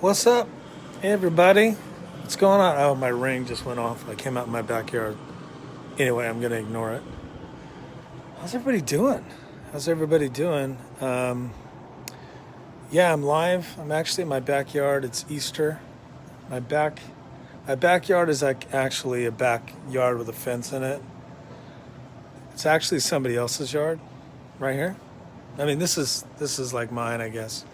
What's up, everybody? What's going on? Oh, my ring just went off. I came out in my backyard. Anyway, I'm going to ignore it. How's everybody doing? How's everybody doing? Yeah, I'm live. I'm actually in my backyard. It's Easter. My back, my backyard is like actually a backyard with a fence in it. It's actually somebody else's yard, right here. I mean, this is like mine, I guess.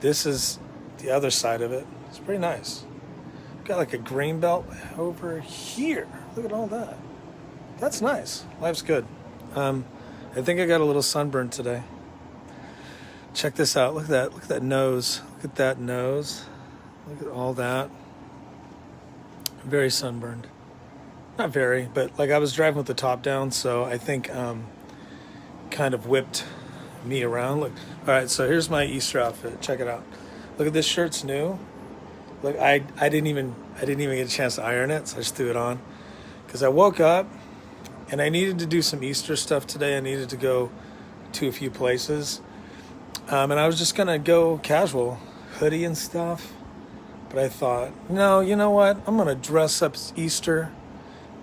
This is the other side of it. It's pretty nice. Got like a green belt over here. Look at all that. That's nice. Life's good. Um, I think I got a little sunburn today. Check this out. Look at that. Look at that nose. Look at that nose. Look at all that. Very sunburned. Not very, but like I was driving with the top down, so I think kind of whipped me around. Look. All right, so here's my Easter outfit. Check it out. Look at this shirt's new. Look, I didn't even get a chance to iron it, so I just threw it on because I woke up and I needed to do some Easter stuff today. I needed to go to a few places, and I was just gonna go casual, hoodie and stuff. But I thought, no, you know what? I'm gonna dress up as Easter.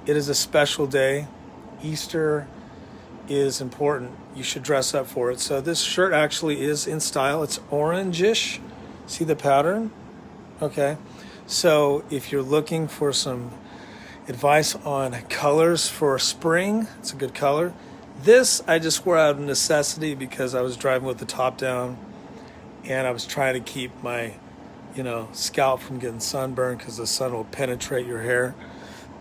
It is a special day. Easter is important. You should dress up for it. So this shirt actually is in style. It's orangish. See the pattern? Okay. So if you're looking for some advice on colors for spring, it's a good color. This I just wore out of necessity because I was driving with the top down and I was trying to keep my, scalp from getting sunburned because the sun will penetrate your hair.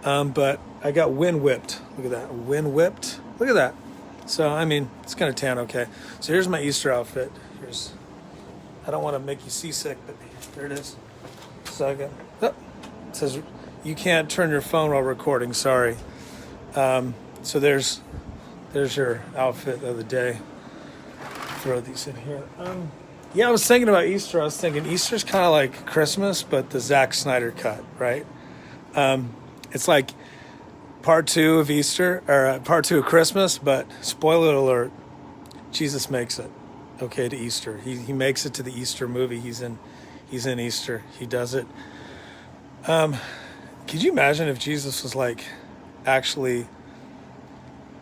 But I got wind whipped. Look at that. Wind whipped. Look at that. So, I mean, it's kind of tan, okay. So here's my Easter outfit. I don't want to make you seasick, but there it is. Second. Oh, it says you can't turn your phone while recording, sorry. So there's your outfit of the day. Throw these in here. Yeah, I was thinking about Easter. I was thinking Easter's kind of like Christmas, but the Zack Snyder cut, right? It's like part two of Easter, or part two of Christmas, but spoiler alert, Jesus makes it, okay, to Easter. He makes it to the Easter movie. He's in Easter. He does it. Could you imagine if Jesus was like actually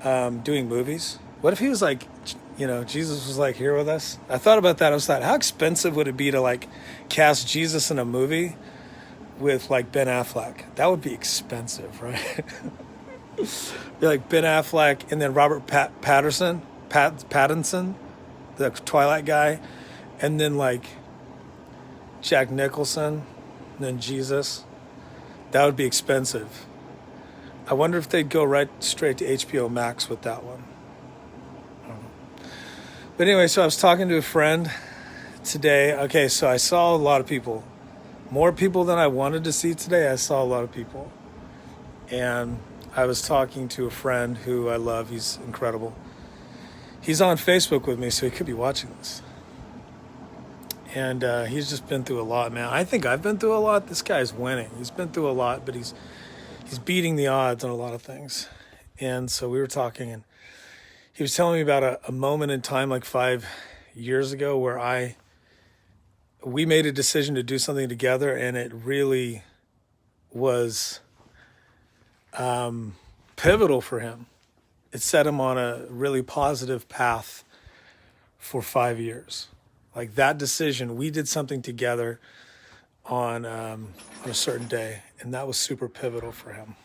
doing movies? What if he was like, Jesus was like here with us? I thought about that. I was like, how expensive would it be to like cast Jesus in a movie with like Ben Affleck? That would be expensive, right? Be like Ben Affleck and then Robert Pattinson, the Twilight guy, and then like Jack Nicholson, and then Jesus. That would be expensive. I wonder if they'd go right straight to HBO Max with that one. I don't know. But anyway, so I was talking to a friend today. Okay, so I saw a lot of people. More people than I wanted to see today. I saw a lot of people. And I was talking to a friend who I love. He's incredible. He's on Facebook with me, so he could be watching this. And he's just been through a lot, man. I think I've been through a lot. This guy's winning. He's been through a lot, but he's beating the odds on a lot of things. And so we were talking, and he was telling me about a moment in time like 5 years ago where we made a decision to do something together, and it really was pivotal for him. It set him on a really positive path for 5 years. Like that decision, we did something together on a certain day, and that was super pivotal for him.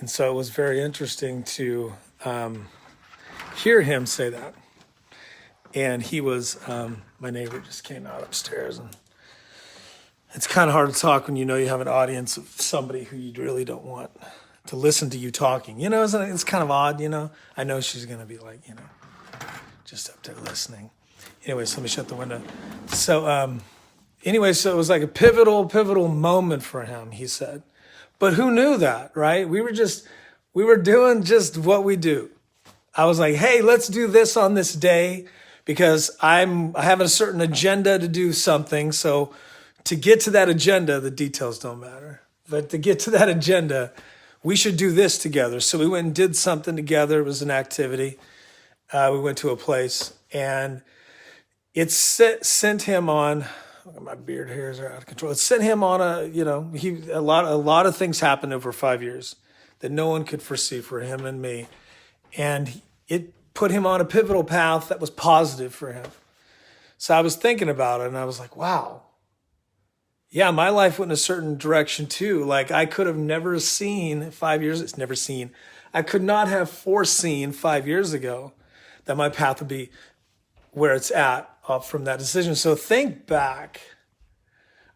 And so it was very interesting to hear him say that. And he was, my neighbor just came out upstairs, and it's kind of hard to talk when you have an audience of somebody who you really don't want to listen to you talking. Isn't it? It's kind of odd, I know she's going to be like, just up there listening. Anyways, let me shut the window. So, so it was like a pivotal moment for him, he said. But who knew that, right? We were doing just what we do. I was like, hey, let's do this on this day because I have a certain agenda to do something. So to get to that agenda, the details don't matter. But to get to that agenda, we should do this together. So we went and did something together. It was an activity. We went to a place, and it sent him on My beard hairs are out of control. It sent him on a lot of things happened over 5 years that no one could foresee for him and me, and it put him on a pivotal path that was positive for him. So I was thinking about it, and I was like, wow, yeah, my life went in a certain direction too. Like I could have never seen 5 years. It's never seen. I could not have foreseen 5 years ago that my path would be where it's at from that decision. So think back.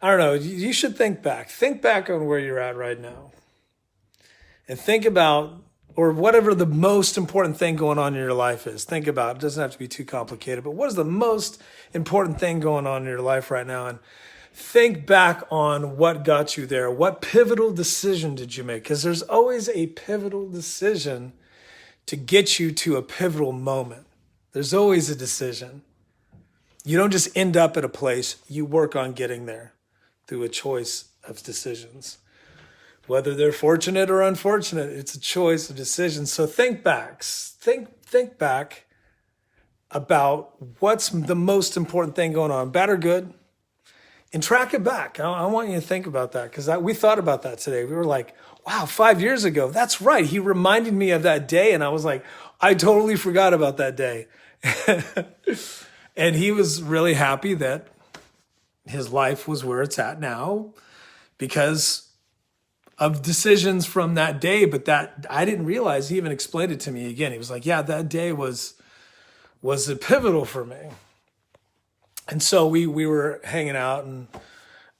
I don't know. You should think back. Think back on where you're at right now. And think about, or whatever the most important thing going on in your life is. Think about it. It doesn't have to be too complicated, but what is the most important thing going on in your life right now? And think back on what got you there. What pivotal decision did you make? Because there's always a pivotal decision to get you to a pivotal moment. There's always a decision. You don't just end up at a place, you work on getting there through a choice of decisions. Whether they're fortunate or unfortunate, it's a choice of decisions. So think back. Think back about what's the most important thing going on, bad or good, and track it back. I want you to think about that because we thought about that today. We were like, wow, 5 years ago, that's right. He reminded me of that day. And I was like, I totally forgot about that day. And he was really happy that his life was where it's at now because of decisions from that day. But that I didn't realize, he even explained it to me again. He was like, yeah, that day was a pivotal for me. And so we were hanging out, and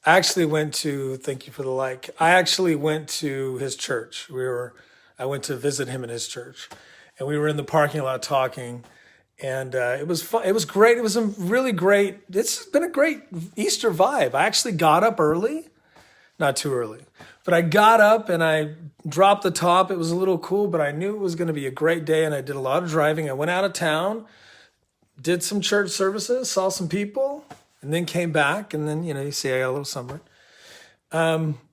I actually went to, thank you for the like, I actually went to his church. I went to visit him in his church, and we were in the parking lot talking, and it was fun. It was great. It was a really great, it's been a great Easter vibe. I actually got up early, not too early, but I got up and I dropped the top. It was a little cool, but I knew it was going to be a great day, and I did a lot of driving. I went out of town, did some church services, saw some people, and then came back. And then, you see, I got a little sunburned.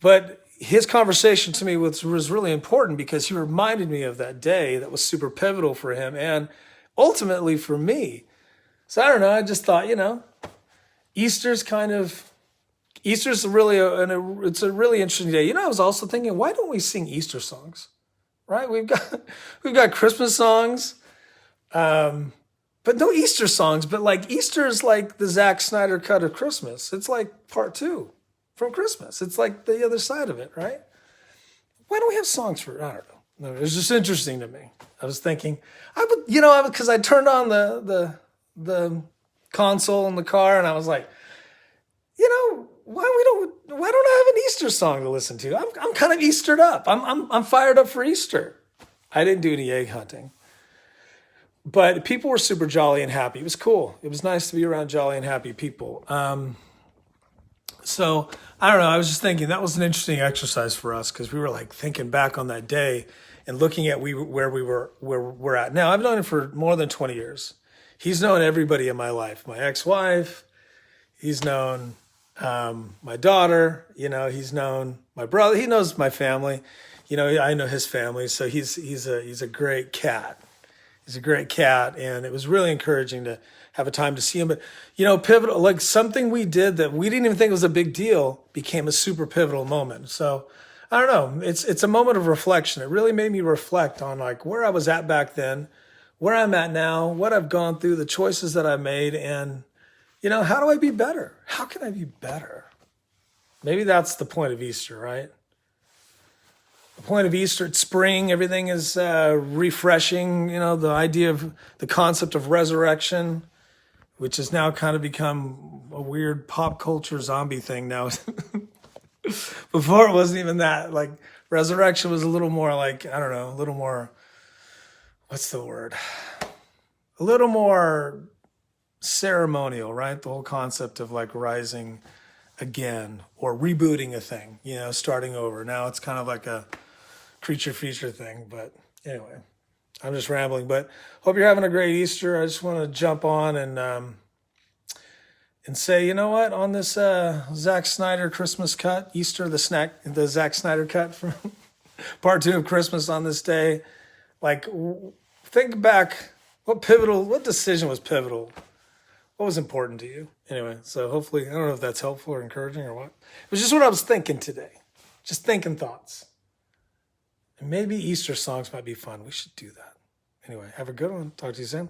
But his conversation to me was really important because he reminded me of that day that was super pivotal for him and ultimately for me. So I don't know. I just thought, Easter's it's a really interesting day. I was also thinking, why don't we sing Easter songs? Right? We've got Christmas songs. But no Easter songs, but like Easter's like the Zack Snyder cut of Christmas. It's like part 2 from Christmas. It's like the other side of it, right? Why don't we have songs for it? I don't know. No, it was just interesting to me. I was thinking, because I turned on the console in the car and I was like, why don't I have an Easter song to listen to? I'm kind of Eastered up. I'm fired up for Easter. I didn't do any egg hunting. But people were super jolly and happy. It was cool. It was nice to be around jolly and happy people. So I don't know. I was just thinking that was an interesting exercise for us because we were like thinking back on that day and looking at where we're at now. I've known him for more than 20 years. He's known everybody in my life. My ex-wife. He's known my daughter. He's known my brother. He knows my family. I know his family. So he's a great cat. He's a great cat, and it was really encouraging to have a time to see him. But, pivotal, like something we did that we didn't even think was a big deal became a super pivotal moment. So I don't know. It's a moment of reflection. It really made me reflect on like where I was at back then, where I'm at now, what I've gone through, the choices that I've made, and, how do I be better? How can I be better? Maybe that's the point of Easter, right? The point of Easter, it's spring, everything is refreshing, the idea of the concept of resurrection, which has now kind of become a weird pop culture zombie thing now. Before it wasn't even that. Like resurrection was a little more like, I don't know, a little more, what's the word? A little more ceremonial, right? The whole concept of like rising again or rebooting a thing, starting over. Now it's kind of like a creature feature thing. But anyway, I'm just rambling. But hope you're having a great Easter. I just want to jump on and say, you know what? On this Zack Snyder Christmas cut, Easter, the Zack Snyder cut from part 2 of Christmas on this day. Like, think back. What decision was pivotal? What was important to you? Anyway, so hopefully, I don't know if that's helpful or encouraging or what. It was just what I was thinking today. Just thinking thoughts. And maybe Easter songs might be fun. We should do that. Anyway, have a good one. Talk to you soon.